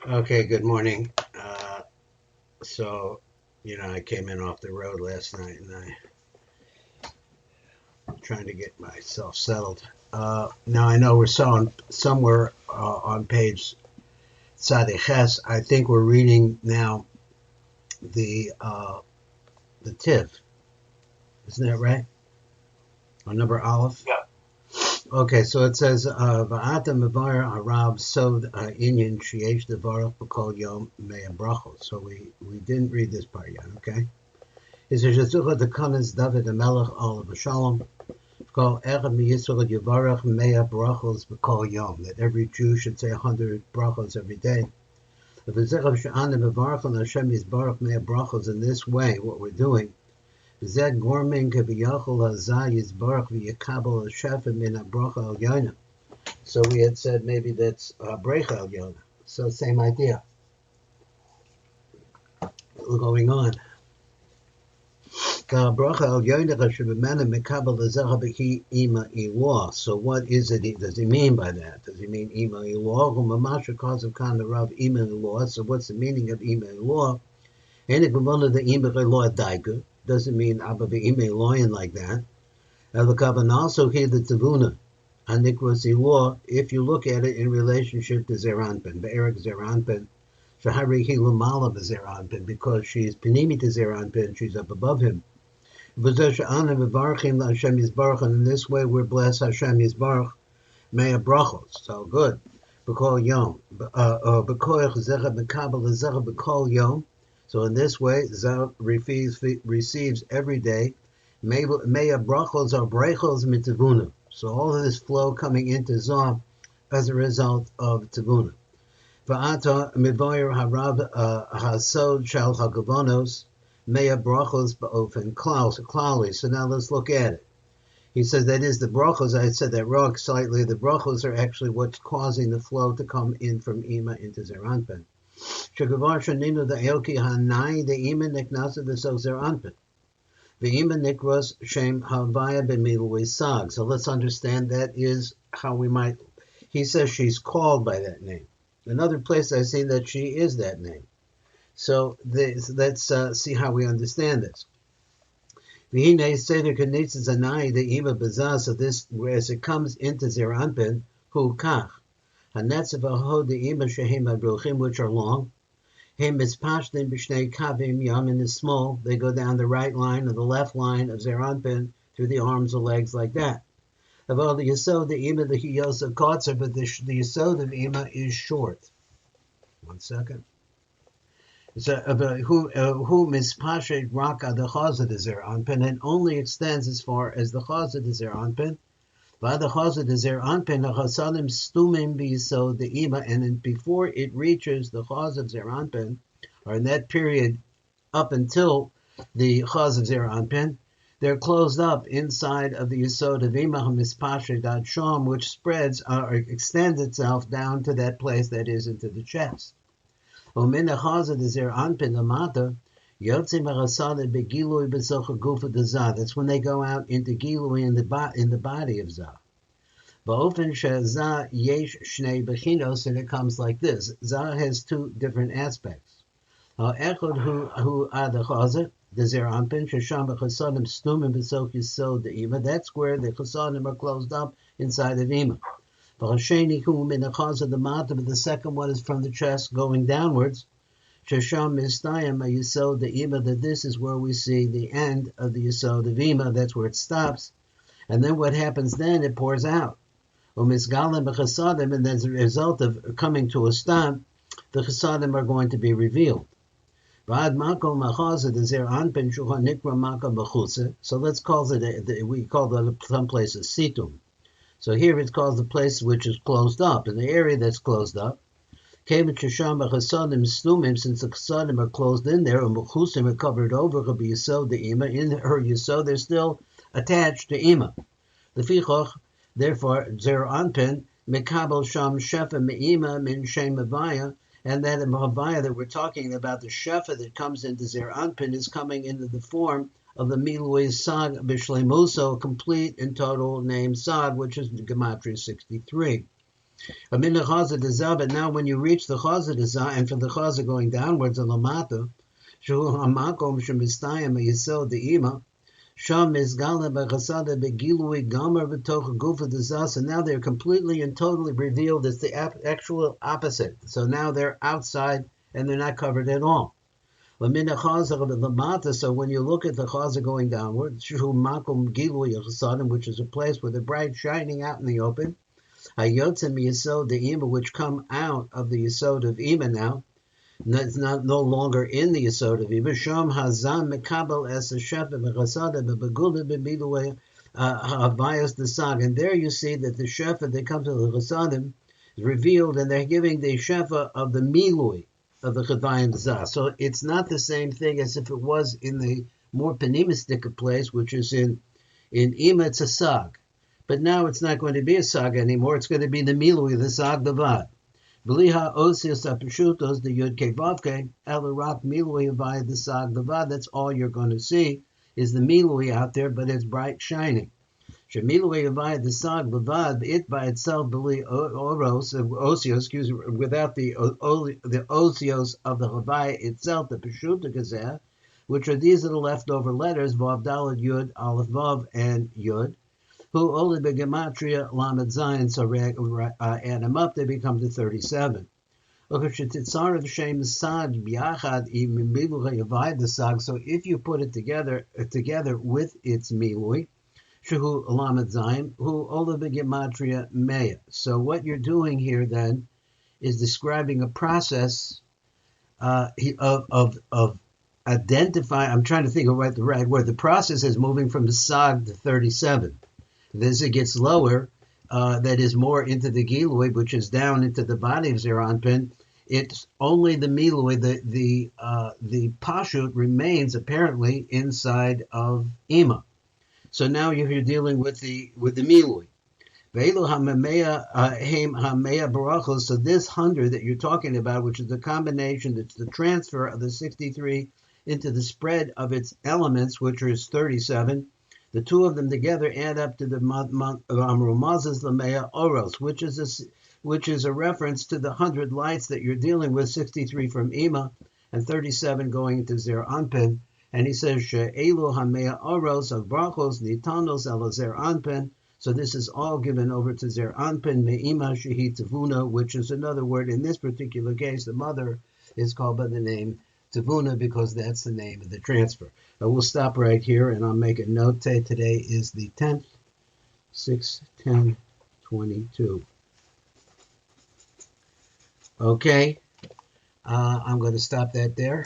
Okay, good morning. So, I came in off the road last night and I'm trying to get myself settled. Now, I know we're somewhere on page Tzadiches. I think we're reading now the Tiv. Isn't that right? On number Aleph? Yeah. Okay, so it says, Va'ata mevar harav sod inyan sheyesh devarach b'kol yom mea brachot. So we didn't read this part yet, okay? Is there Jesucha the Kanas David Melech Olav Shalom? Call Echad Miyisrael Yivarach Mea Brachos B'Kol Yom. That every Jew should say 100 brachos every day. If it's Echad She'anim Mevarach and Hashem Yisbarach Mea Brachos in this way, what we're doing, Zed Gormin Keviyachol Hazah Yisbarach V'Yakabel Hashefim Min HaBracha Al Yonah. So we had said maybe that's Brecha Al Yonah. So same idea. Going on. So what is it? Does he mean by that? Does he mean ima ilah? So what's the meaning of ima ilah? Doesn't mean abba ima iloyin like that. Also here the tavuna. Anikros ilah, if you look at it in relationship to Zeranpin, Be'erik Zeranpin, because she's Panimi to Zeranpin, she's up above him. And in this way we're blessed Hashem Yisbarach Mea Brachos. So good. B'kol Yom. B'kol Yom. So in this way, Zah receives every day. Mea Brachos are Brachos mitavuna. So all of this flow coming into Zah as a result of Tavuna. Va'ata mivoyer harav hasod shal hagavonos. Mea brachos ba'ofen klali. So now let's look at it. He says that is the brachos. I said that wrong slightly. The brachos are actually what's causing the flow to come in from Ima into Zeranpin. Shagavar shaninu the eoki hanai the Ima niknasa the so Zeranpin. The Ima nikros shem havaya b'milu sag. So let's understand that is how we might. He says she's called by that name. Another place I see that she is that name. So let's see how we understand this. So this, as it comes into Zeranpin, hu kach, which are long, Yamin is small, they go down the right line or the left line of Zeranpin through the arms or legs like that. Of all the Yisod, the Ima, the Hiyosa Kotzer, but the Yisod of Ima is short. 1 second. So, who mispashet raka the chazad is there anpin and only extends as far as the chazad is there anpin. By the chazad is there anpin the chasadim stumim b'yisod the ima, and before it reaches the chazad zeranpin, or in that period up until the chazad zeranpin, they're closed up inside of the yisod of ima mispashet ad sham, which spreads or extends itself down to that place that is into the chest. That's when they go out into gilui in the body of Zah. And it comes like this. Zah has two different aspects. That's where the chasadim are closed up inside of Ima. The second one is from the chest going downwards. That this is where we see the end of the Yisod of Ima. That's where it stops. And then what happens then? It pours out. And as a result of coming to a stop, the Chasadim are going to be revealed. So let's call it, we call it some places situm. So here it's called the place which is closed up, in the area that's closed up. Since the Chasadim are closed in there, and Mechusim are covered over, in her Yisod, they're still attached to Ima. Therefore, Zer Anpin, Mekabel Sham Shefa Me'ima Min Shem Havaya, and that Havaya that we're talking about, the Shefa that comes into Zer Anpin, is coming into the form of the Milui Sag Bishlemuso, complete and total name Sag, which is Gematria 63. Amin the chaza dezah, but now when you reach the chaza dezah, and for the chaza going downwards on the mata, shu hamakom shemistayim yisod deima, sham mizgala bechasada begilui gamer b'toch gufa dezah. So now they're completely and totally revealed as the actual opposite. So now they're outside and they're not covered at all. So when you look at the chaza going downward, which is a place where the bright shining out in the open, which come out of the yesod of ima now, it's not no longer in the yesod of ima. Sham hazam mekabel es shefa b'chasada b'begula b'miluei havayos desag, and there you see that the shefa that comes to the chasadim is revealed, and they're giving the shefa of the milui of the Chadayim Zah. So it's not the same thing as if it was in the more penimistic place, which is in Ima, it's a Sag. But now it's not going to be a Sag anymore, it's going to be the Milui, the Sag Davad. Beliha Osius Apeshutos, the Yud Kevavke, Elarak Milui via the Sag Davad. That's all you're going to see is the Milui out there, but it's bright shining. Shemilui via the Sag Davad, it by itself, Beli Osios, without the Osios of the Havai itself, the Peshuta Gazeh, which are these are the leftover letters, Vav Dalad Yud, Aleph Vav, and Yud, who only the Gematria Lamed Zayin, so add them up, they become the 37. So if you put it together with its milui, Shuhu Lamed Zayin, who Ola Gematria Meya. So what you're doing here then is describing a process of identify. I'm trying to think of the right word. The process is moving from the Sag to 37. As it gets lower, that is more into the Gilui, which is down into the body of Zeranpin. It's only the Milui, the Pashut remains apparently inside of Ima. So now you're dealing with the Milui. So this 100 that you're talking about, which is the combination, that's the transfer of the 63 into the spread of its elements, which is 37, the two of them together add up to the Amrumazas Lamea Oros, which is a reference to the 100 lights that you're dealing with, 63 from Ima and 37 going into Zer Anpin. And he says, She'elu hamea oros of brachos nitanos el zer anpen. So this is all given over to zer anpen me'ima shehi tavuna, which is another word. In this particular case, the mother is called by the name tavuna because that's the name of the transfer. I will stop right here and I'll make a note. Today is the 10th, 6/10/22. Okay, I'm going to stop that there.